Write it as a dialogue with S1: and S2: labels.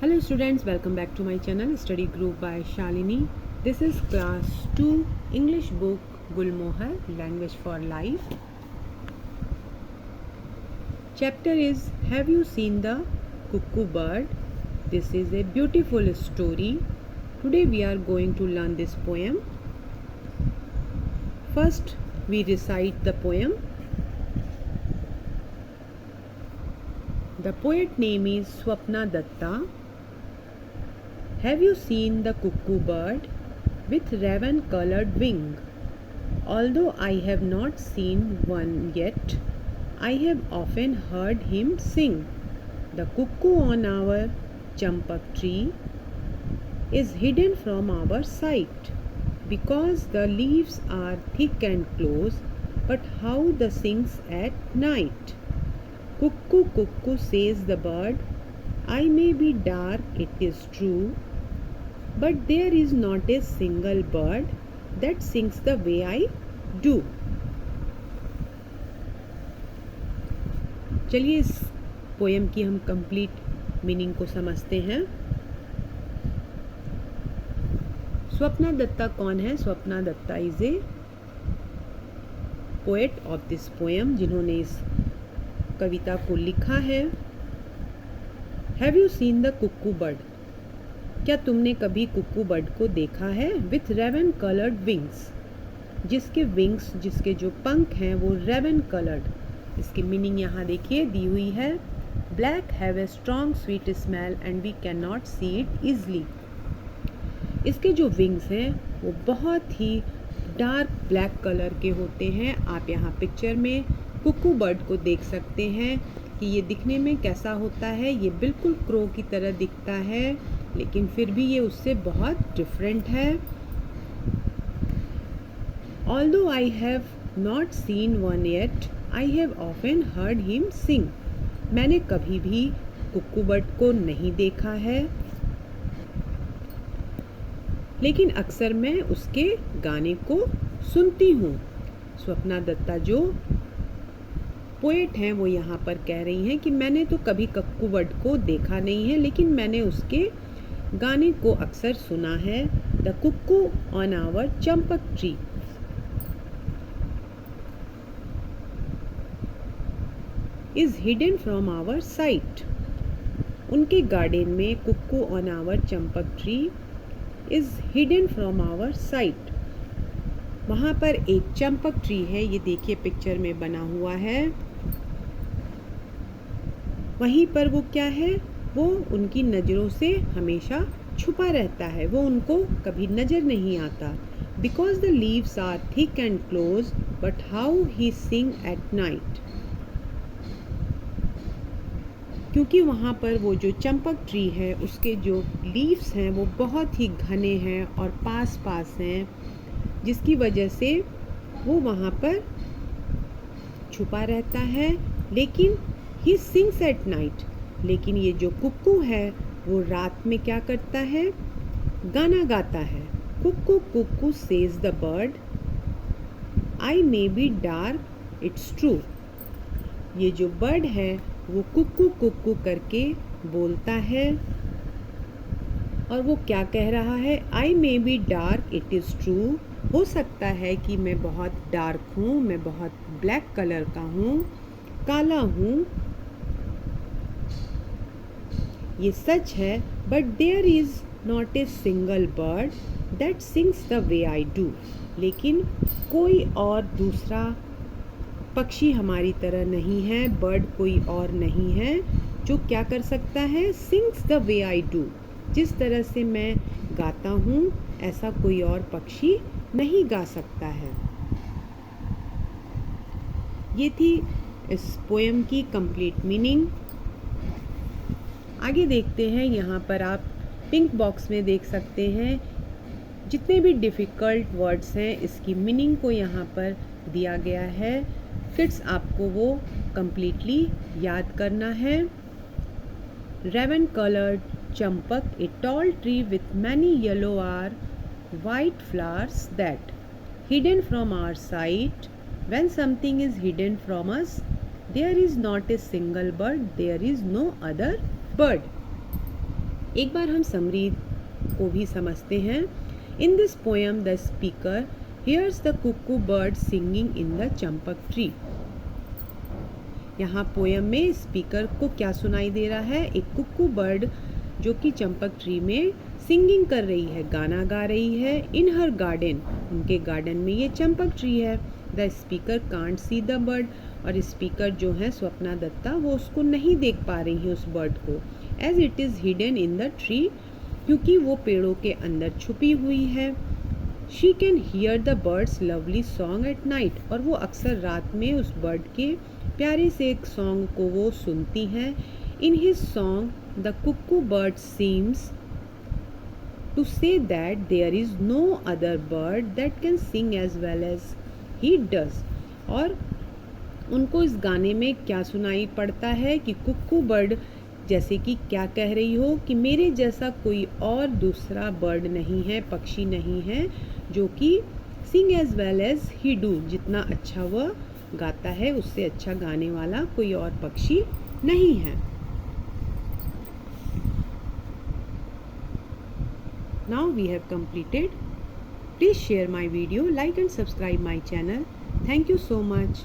S1: Hello students, welcome back to my channel Study Group by Shalini. This is class 2 English book Gulmohar Language for Life. Chapter is Have you seen the cuckoo bird? This is a beautiful story. Today we are going to learn this poem. First we recite the poem. The poet name is Swapna Datta. Have you seen the cuckoo bird with raven-colored wing? Although I have not seen one yet, I have often heard him sing. The cuckoo on our champak tree is hidden from our sight because the leaves are thick and close, but how the sings at night. Cuckoo, cuckoo, says the bird, I may be dark, it is true, but there is not a single bird that sings the way I do. चलिए इस poem की हम complete meaning को समझते हैं. स्वप्ना दत्ता कौन है? Swapna Datta is a poet of this poem, जिन्होंने इस कविता को लिखा है. Have you seen the cuckoo bird? क्या तुमने कभी कुक्कू बर्ड को देखा है? विथ रेवन कलर्ड विंग्स, जिसके विंग्स, जिसके जो पंख हैं वो रेवन कलर्ड. इसकी मीनिंग यहाँ देखिए दी हुई है. Black have a strong sweet smell and we can not see it easily. इसके जो विंग्स हैं वो बहुत ही डार्क ब्लैक कलर के होते हैं. आप यहाँ पिक्चर में कुक्कू बर्ड को देख सकते हैं कि ये दिखने में कैसा होता है. ये बिल्कुल क्रो की तरह दिखता है, लेकिन फिर भी ये उससे बहुत डिफरेंट है. Although I have not seen one yet, I have often heard him sing. मैंने कभी भी कुक्कू बर्ड को नहीं देखा है, लेकिन अक्सर मैं उसके गाने को सुनती हूँ. स्वप्ना दत्ता जो पोएट हैं वो यहाँ पर कह रही हैं कि मैंने तो कभी कुक्कू बर्ड को देखा नहीं है, लेकिन मैंने उसके गाने को अक्सर सुना है. The cuckoo on our champak tree is hidden from our sight. उनके गार्डन में cuckoo on our champak tree is hidden from our sight. वहाँ पर एक चंपक ट्री है, ये देखिए पिक्चर में बना हुआ है. वहीं पर वो क्या है, वो उनकी नज़रों से हमेशा छुपा रहता है, वो उनको कभी नज़र नहीं आता. Because the leaves are thick and close, but how he sing at night. क्योंकि वहाँ पर वो जो चंपक ट्री है उसके जो लीव्स हैं वो बहुत ही घने हैं और पास पास हैं, जिसकी वजह से वो वहाँ पर छुपा रहता है. लेकिन ही सिंग्स एट नाइट. लेकिन ये जो कुक्कू है वो रात में क्या करता है? गाना गाता है. Cuckoo cuckoo says the bird, I may be dark, it's true. ये जो बर्ड है वो कुक्कू कुक्कू करके बोलता है, और वो क्या कह रहा है? I may be dark, it is true. हो सकता है कि मैं बहुत डार्क हूँ, मैं बहुत ब्लैक कलर का हूँ, काला हूँ, ये सच है. But there is not a single bird that sings the way I do. लेकिन कोई और दूसरा पक्षी हमारी तरह नहीं है, बर्ड कोई और नहीं है जो क्या कर सकता है? Sings the way I do. जिस तरह से मैं गाता हूँ ऐसा कोई और पक्षी नहीं गा सकता है. ये थी इस पोएम की कंप्लीट मीनिंग. आगे देखते हैं. यहाँ पर आप पिंक बॉक्स में देख सकते हैं जितने भी डिफ़िकल्ट वर्ड्स हैं इसकी मीनिंग को यहाँ पर दिया गया है. किड्स आपको वो कंप्लीटली याद करना है. Raven coloured champak, a tall tree with many yellow or white flowers that hidden from our sight. When something is hidden from us, there is not a single bird, there is no other bird. एक बार हम summary को भी समझते हैं। In this poem the speaker hears the cuckoo bird singing in the champak tree. यहाँ poem में speaker को क्या सुनाई दे रहा है? एक कुक्कू बर्ड जो कि चंपक ट्री में सिंगिंग कर रही है, गाना गा रही है। इन हर गार्डन, उनके गार्डन में ये चंपक ट्री है। The speaker can't see the bird, और स्पीकर जो है स्वप्ना दत्ता, वो उसको नहीं देख पा रही है उस बर्ड को। As it is hidden in the tree, क्योंकि वो पेड़ों के अंदर छुपी हुई है। She can hear the bird's lovely song at night, और वो अक्सर रात में उस बर्ड के प्यारे से एक सॉन्ग को वो सुनती हैं। In his song the cuckoo bird seems to say that there is no other bird that can sing as well as he does. और उनको इस गाने में क्या सुनाई पड़ता है कि कुक्कू बर्ड जैसे कि क्या कह रही हो कि मेरे जैसा कोई और दूसरा बर्ड नहीं है, पक्षी नहीं है, जो कि sing as well as he do, जितना अच्छा वह गाता है उससे अच्छा गाने वाला कोई और पक्षी नहीं है। Now we have completed. Please share my video, like and subscribe my channel. Thank you so much.